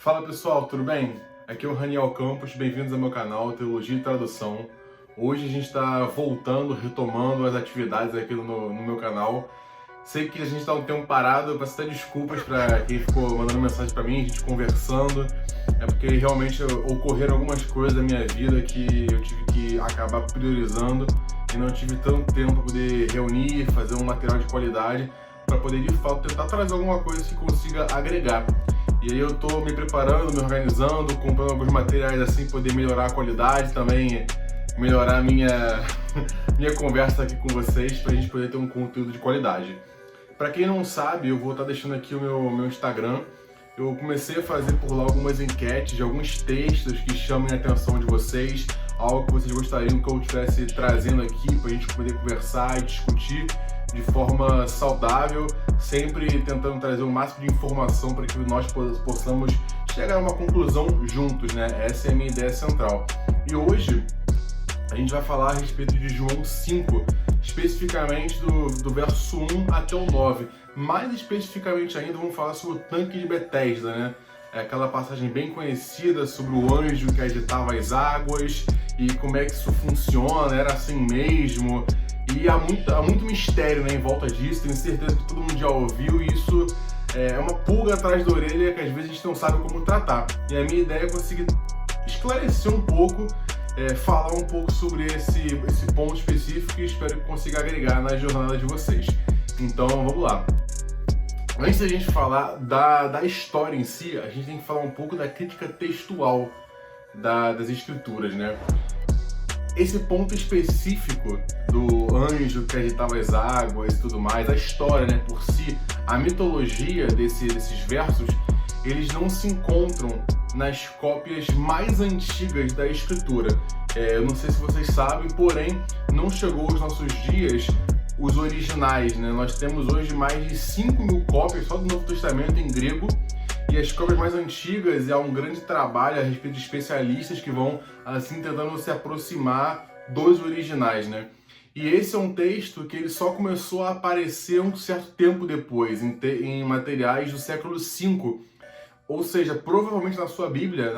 Fala pessoal, tudo bem? Aqui é o Raniel Campos, bem-vindos ao meu canal Teologia e Tradução. Hoje a gente está voltando, retomando as atividades aqui no meu canal. Sei que a gente está um tempo parado, eu peço até desculpas para quem ficou mandando mensagem para mim, a gente conversando. É porque realmente ocorreram algumas coisas da minha vida que eu tive que acabar priorizando e não tive tanto tempo para poder reunir, fazer um material de qualidade para poder de fato tentar trazer alguma coisa que consiga agregar. E aí eu tô me preparando, me organizando, comprando alguns materiais assim, poder melhorar a qualidade, também melhorar a minha minha conversa aqui com vocês, pra gente poder ter um conteúdo de qualidade. Para quem não sabe, eu vou estar deixando aqui o meu Instagram. Eu comecei a fazer por lá algumas enquetes de alguns textos que chamem a atenção de vocês, algo que vocês gostariam que eu estivesse trazendo aqui para a gente poder conversar e discutir de forma saudável, sempre tentando trazer o máximo de informação para que nós possamos chegar a uma conclusão juntos, né? Essa é a minha ideia central. E hoje a gente vai falar a respeito de João 5, especificamente do verso 1 até o 9. Mais especificamente ainda, vamos falar sobre o tanque de Betesda, né? É aquela passagem bem conhecida sobre o anjo que agitava as águas e como é que isso funciona, era assim mesmo. E há muito mistério, né, em volta disso, tenho certeza que todo mundo já ouviu, e isso é uma pulga atrás da orelha que às vezes a gente não sabe como tratar. E a minha ideia é conseguir esclarecer um pouco, falar um pouco sobre esse ponto específico, e espero que consiga agregar na jornada de vocês. Então vamos lá. Antes da gente falar da história em si, a gente tem que falar um pouco da crítica textual das escrituras, né? Esse ponto específico do anjo que agitava as águas e tudo mais, a história, né, por si, a mitologia desses versos, eles não se encontram nas cópias mais antigas da escritura. Eu não sei se vocês sabem, porém, não chegou aos nossos dias os originais, né? Nós temos hoje mais de 5.000 cópias só do Novo Testamento em grego, e as cópias mais antigas há um grande trabalho a respeito de especialistas que vão assim tentando se aproximar dos originais, né? E esse é um texto que ele só começou a aparecer um certo tempo depois, em materiais do século V. Ou seja, provavelmente na sua Bíblia,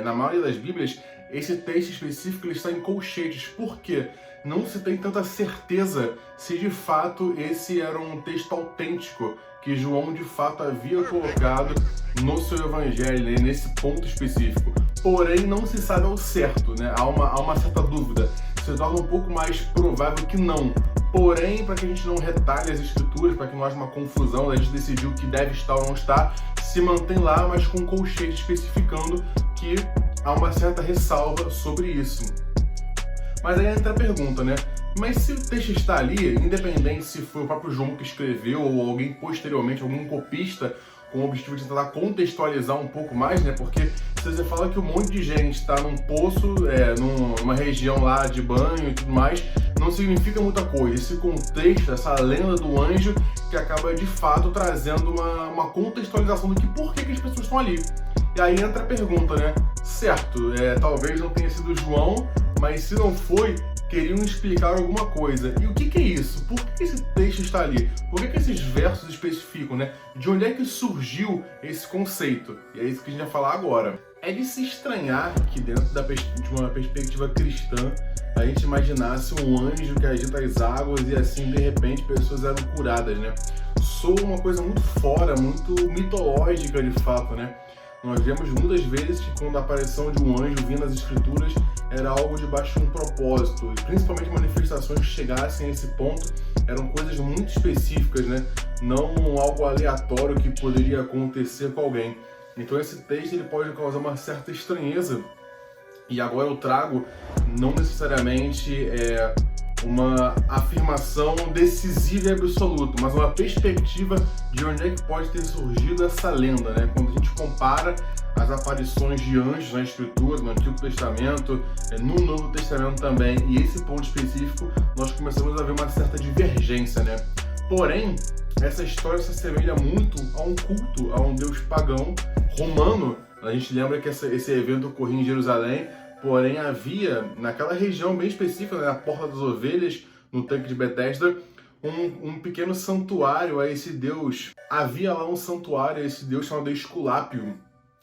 na maioria das Bíblias, esse texto específico ele está em colchetes. Por quê? Não se tem tanta certeza se de fato esse era um texto autêntico que João de fato havia colocado no seu evangelho, né, nesse ponto específico. Porém, não se sabe ao certo, né? Há uma certa dúvida. Se torna um pouco mais provável que não. Porém, para que a gente não retalhe as escrituras, para que não haja uma confusão, a gente decidiu que deve estar ou não está, se mantém lá, mas com um colchete especificando que há uma certa ressalva sobre isso. Mas aí entra a pergunta, né? Mas se o texto está ali, independente se foi o próprio João que escreveu ou alguém posteriormente, algum copista, com o objetivo de tentar contextualizar um pouco mais, né? Porque se você fala que um monte de gente está num poço, numa região lá de banho e tudo mais, não significa muita coisa. Esse contexto, essa lenda do anjo, que acaba de fato trazendo uma contextualização do que por que as pessoas estão ali. E aí entra a pergunta, né? Certo, talvez não tenha sido João, mas se não foi, queriam explicar alguma coisa. E o que é isso? Por que esse texto está ali? Por que esses versos especificam, né? De onde é que surgiu esse conceito? E é isso que a gente vai falar agora. É de se estranhar que dentro de uma perspectiva cristã, a gente imaginasse um anjo que agita as águas e assim, de repente, pessoas eram curadas, né? Soa uma coisa muito fora, muito mitológica de fato, né? Nós vemos muitas vezes que quando a aparição de um anjo vindo nas escrituras era algo debaixo de um propósito, e principalmente manifestações que chegassem a esse ponto eram coisas muito específicas, né? Não algo aleatório que poderia acontecer com alguém. Então esse texto ele pode causar uma certa estranheza, e agora eu trago não necessariamente uma afirmação decisiva e absoluta, mas uma perspectiva de onde é que pode ter surgido essa lenda, né? Quando a gente compara as aparições de anjos na Escritura, no Antigo Testamento, no Novo Testamento também, e esse ponto específico, nós começamos a ver uma certa divergência, né? Porém, essa história se assemelha muito a um culto a um deus pagão romano. A gente lembra que esse evento ocorria em Jerusalém, porém havia, naquela região bem específica, na Porta das Ovelhas, no tanque de Betesda, um pequeno santuário a esse deus. Havia lá um santuário a esse deus chamado Esculápio.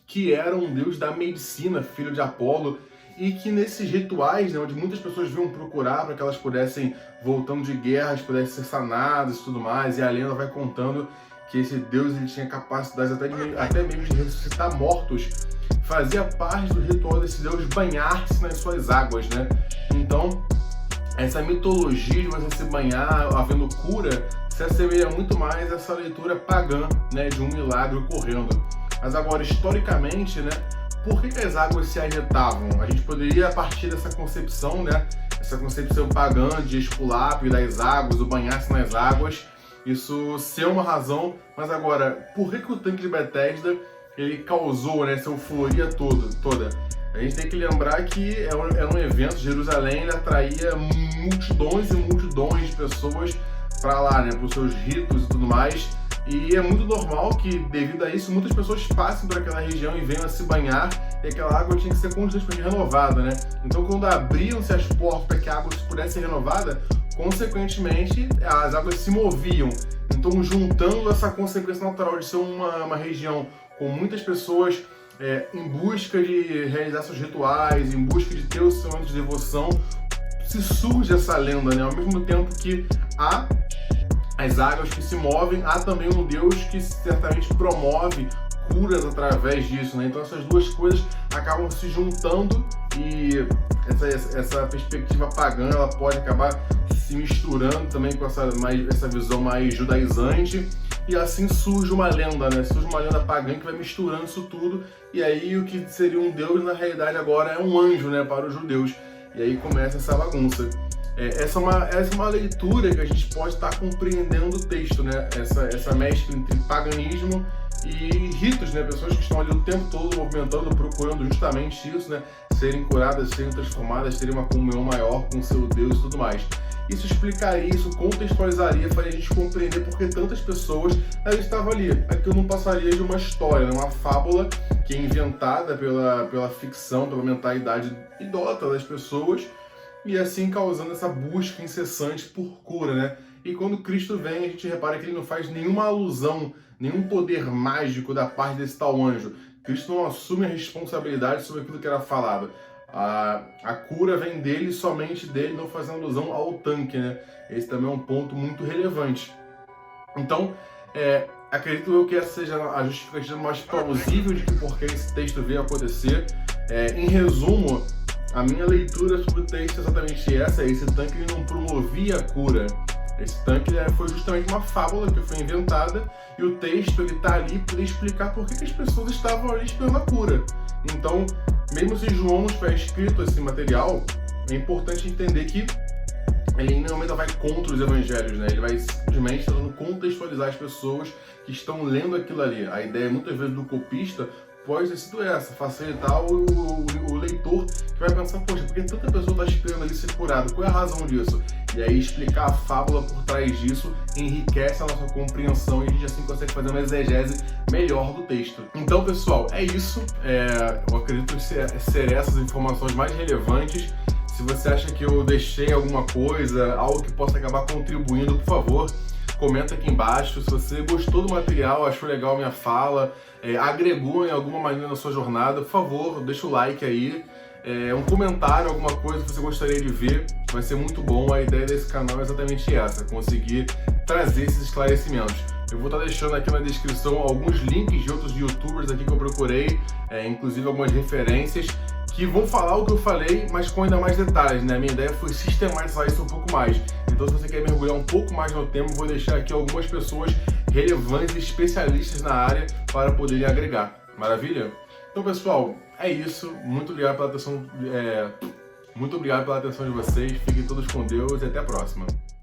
que era um deus da medicina, filho de Apolo, e que nesses rituais, né, onde muitas pessoas vinham procurar para que elas pudessem, voltando de guerras, pudessem ser sanadas e tudo mais, e a lenda vai contando que esse deus ele tinha capacidades até mesmo de ressuscitar mortos. Fazia parte do ritual desse deus banhar-se nas suas águas, né? Então, essa mitologia de você se banhar havendo cura se assemelha muito mais a essa leitura pagã, né, de um milagre ocorrendo. Mas agora, historicamente, né, por que as águas se agitavam? A gente poderia, a partir dessa concepção, né, essa concepção pagã de Esculápio das águas, o banhar-se nas águas, isso ser uma razão, mas agora, por que o tanque de Betesda ele causou, né, essa euforia toda? A gente tem que lembrar que era um evento, Jerusalém ele atraía multidões e multidões de pessoas para lá, né, para os seus ritos e tudo mais. E é muito normal que, devido a isso, muitas pessoas passem por aquela região e venham a se banhar, e aquela água tinha que ser constantemente renovada, né? Então, quando abriam-se as portas para que a água pudesse ser renovada, consequentemente, as águas se moviam. Então, juntando essa consequência natural de ser uma região com muitas pessoas em busca de realizar seus rituais, em busca de ter o seu momento de devoção, se surge essa lenda, né? Ao mesmo tempo que há as águas que se movem, há também um Deus que certamente promove curas através disso, né? Então essas duas coisas acabam se juntando e essa perspectiva pagã ela pode acabar se misturando também com essa visão mais judaizante, e assim surge uma lenda, né? Surge uma lenda pagã que vai misturando isso tudo, e aí o que seria um Deus na realidade agora é um anjo, né, para os judeus. E aí começa essa bagunça. Essa é uma leitura que a gente pode estar compreendendo o texto, né? Essa mescla entre paganismo e ritos, né? Pessoas que estão ali o tempo todo movimentando, procurando justamente isso, né? Serem curadas, serem transformadas, terem uma comunhão maior com o seu Deus e tudo mais. Isso explicaria, isso contextualizaria, faria a gente compreender por que tantas pessoas estavam ali. Aquilo não passaria de uma história, né? Uma fábula que é inventada pela ficção, pela mentalidade idólatra das pessoas, e assim causando essa busca incessante por cura, né? E quando Cristo vem, a gente repara que ele não faz nenhuma alusão, nenhum poder mágico da parte desse tal anjo. Cristo não assume a responsabilidade sobre aquilo que era falado. A cura vem dele, somente dele, não fazendo alusão ao tanque, né? Esse também é um ponto muito relevante. Então, acredito eu que essa seja a justificativa mais plausível de que por que esse texto veio acontecer. Em resumo, a minha leitura sobre o texto é exatamente essa. Esse tanque ele não promovia a cura. Esse tanque foi justamente uma fábula que foi inventada, e o texto está ali para explicar por que as pessoas estavam ali esperando a cura. Então, mesmo se João nos tiver escrito esse material, é importante entender que ele em nenhum momento vai contra os evangelhos, né? Ele vai simplesmente tentando contextualizar as pessoas que estão lendo aquilo ali. A ideia muitas vezes do copista pode ter sido essa, facilitar o leitor que vai pensar, poxa, por que tanta pessoa está esperando ali ser curada? Qual é a razão disso? E aí explicar a fábula por trás disso enriquece a nossa compreensão e a gente assim consegue fazer uma exegese melhor do texto. Então, pessoal, é isso. Eu acredito ser essas informações mais relevantes. Se você acha que eu deixei alguma coisa, algo que possa acabar contribuindo, por favor, comenta aqui embaixo. Se você gostou do material, achou legal a minha fala, agregou em alguma maneira na sua jornada, por favor, deixa o like aí. Um comentário, alguma coisa que você gostaria de ver, vai ser muito bom. A ideia desse canal é exatamente essa, conseguir trazer esses esclarecimentos. Eu vou estar deixando aqui na descrição alguns links de outros youtubers aqui que eu procurei, inclusive algumas referências, que vão falar o que eu falei, mas com ainda mais detalhes, né? A minha ideia foi sistematizar isso um pouco mais. Então, se você quer mergulhar um pouco mais no tema, vou deixar aqui algumas pessoas relevantes e especialistas na área para poderem agregar. Maravilha? Então, pessoal, é isso. Muito obrigado pela atenção de vocês. Fiquem todos com Deus e até a próxima.